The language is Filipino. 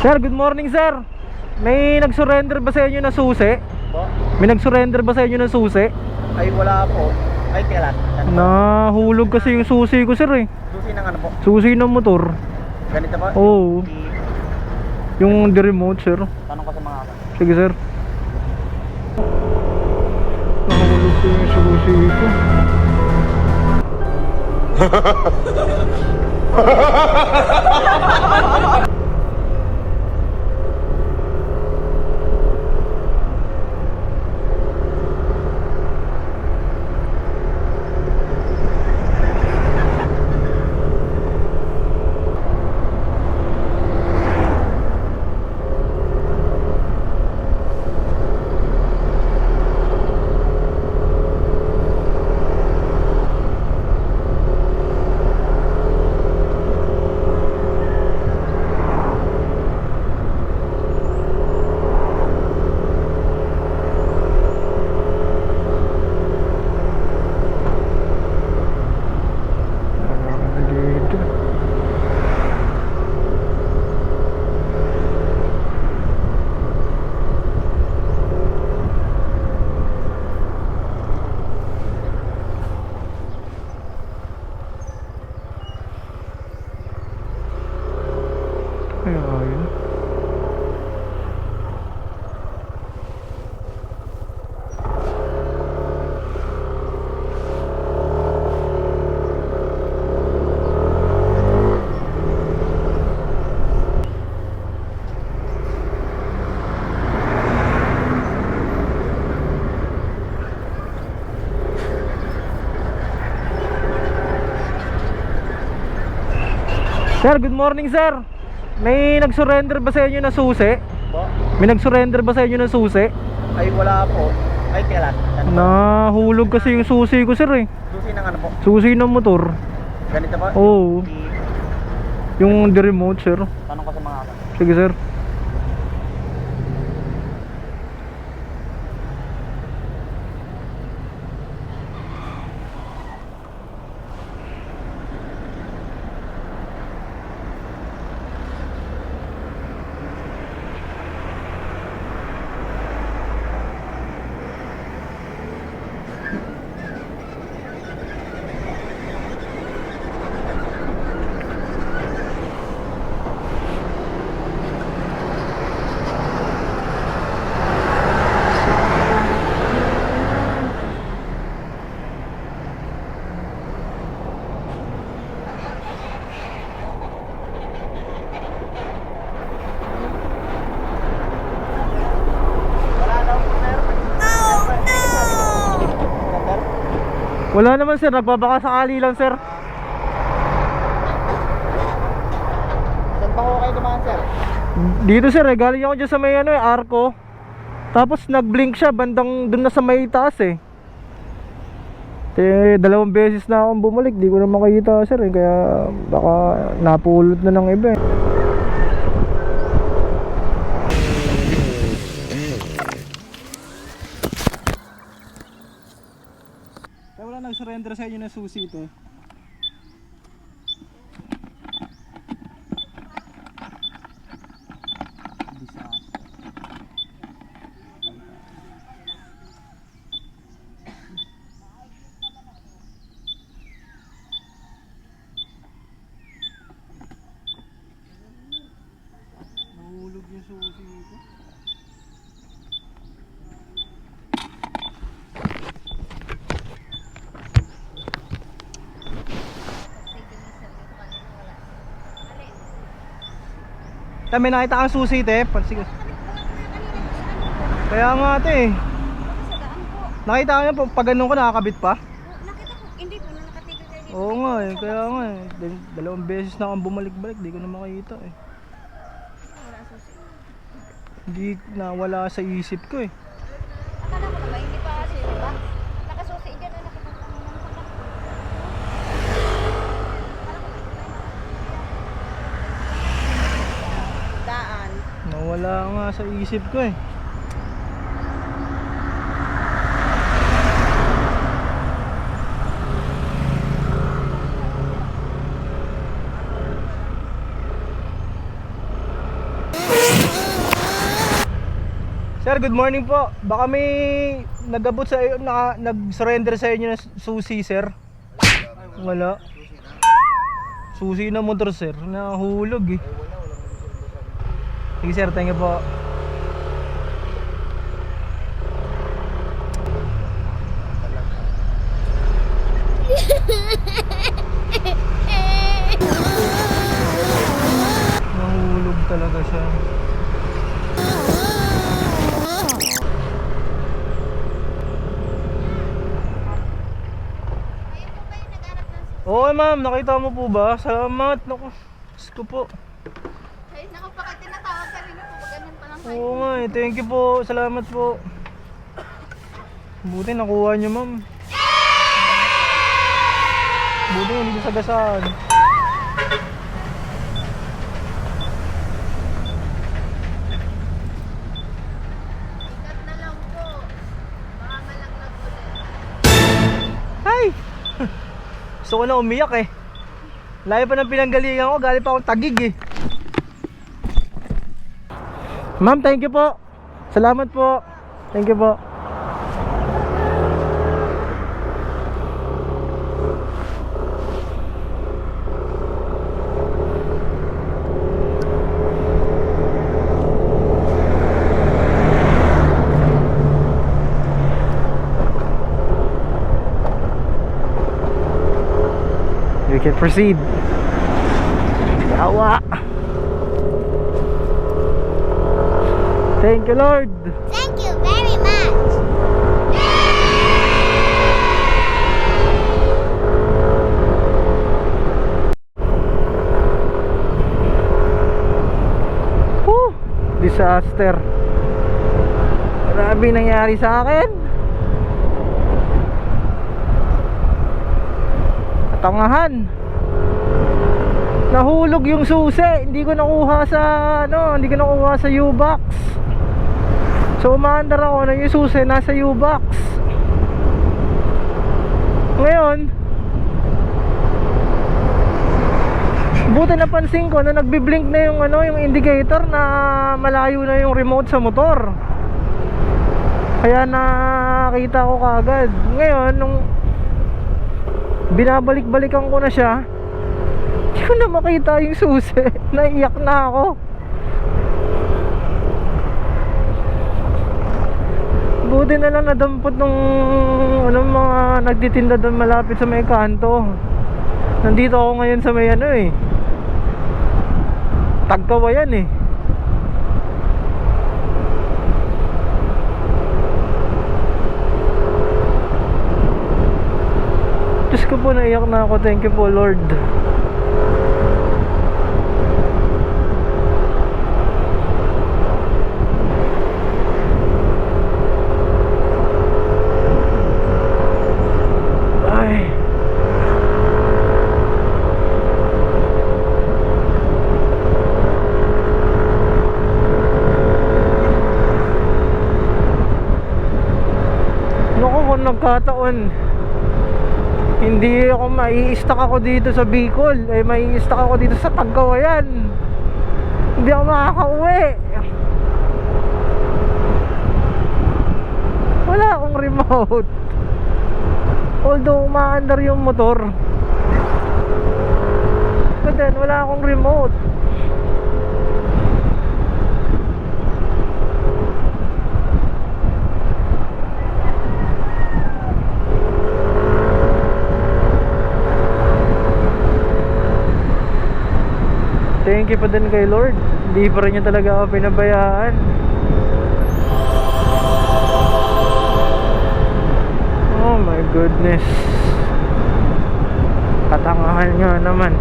Sir, good morning sir. May nag-surrender ba sa inyo na susi? Po? May nag-surrender ba sa inyo na susi? Ay wala po. Ay kailan? Nahulog kasi yung susi ko sir eh. Susi ng ano po? Susi ng motor. Ganito ba? Oo. Yung the remote sir. Tanong ko sa mga ako. Sige sir. Nahulog ko yung susi ko. Ayun. Sir, good morning sir. May nag-surrender ba sa inyo na susi? Po? May nag-surrender ba sa inyo na susi? Ay wala po. Ay kailan? Nahulog kasi yung susi ko sir eh. Susi ng ano po? Susi ng motor. Ganito ba? Oo. Yung the remote sir. Tanong ko sa mga ako. Sige sir. Wala daw po sir. Oh no! Sir? Wala naman sir, nagbabaka sakali lang sir. Saan pa ko kayo dumaan sir? Dito sir, galing ako dyan sa may ano, arko. Tapos nag-blink siya bandang dun na sa may taas eh. Dalawang beses na akong bumalik, di ko na makita sir eh. Kaya baka napulot na ng iba eh. Kaya wala nag-surrender sa inyo na susi ito. Nahulog yung susi ito. May nakita kang susi te, pansig. Kaya nga te. Nakita ko yan, pag ganun ko nakakabit pa. Nakita ko, hindi po, nung nakatigil kayo dito. Oo nga eh, kaya nga eh. Dalawang beses na akong bumalik-balik, di ko na makita eh. Wala susi. Hindi nawala sa isip ko eh. Akala ko naman, hindi pa kasi, diba? Nakasusi dyan, nakita ko naman pala. Daan. Nawala nga sa isip ko eh. Sir, good morning po. Baka may nag-abot sa iyo, nag-surrender sa inyo na susi, sir. Wala. Susi na motor, sir. Nahulog eh. Sige, sir. Thank you po. Nahulog talaga siya. Ayun po ba yung nag-arap ng susi? Oo, ma'am. Nakita mo po ba? Salamat. Naku. Diyos ko po. Ay, naku, bakit tinatawag ka rin po? Ganun pa lang kayo. Oo nga eh. Thank you po. Salamat po. Buti nakuha niyo, ma'am. Buti hindi sagasaan. Ikat na lang po. Baka malaglag ulit. Ay! Gusto ko na umiyak eh. Layo pa ng pinanggalingan ko. Galing pa akong Tagig eh. Ma'am, thank you po. Salamat po. Thank you po. We can proceed. Yawa. Thank you, Lord. Thank you very much. Whew, disaster. Grabe nangyari sa akin. Tangahan. Nahulog yung susi. Hindi ko nakuha sa hindi ko nakuha sa U-box. So umaandar ako na yung susi nasa U-box. Ngayon, buti napansin ko na nagbi-blink na yung yung indicator na malayo na yung remote sa motor. Kaya nakita ko kaagad. Ngayon, nung binabalik-balikan ko na siya, hindi ko na makita yung susi. Naiyak na ako. Buti na lang nadampot nung mga nagtitinda doon malapit sa may kanto. Nandito ako ngayon sa may Tagkawayan eh. Diyos ko po, naiyak na ako. Thank you po, Lord. Ay. Naku, kung nagkataon hindi ako mai-stuck ako dito sa Bicol, mai-stuck ako dito sa Tagkawayan, hindi ako makakauwi. Wala akong remote. Although umaandar yung motor, but then wala akong remote. Thank you pa din kay Lord. Hindi pa rin niya talaga ako pinabayaan. Oh my goodness. Katangahan nga naman.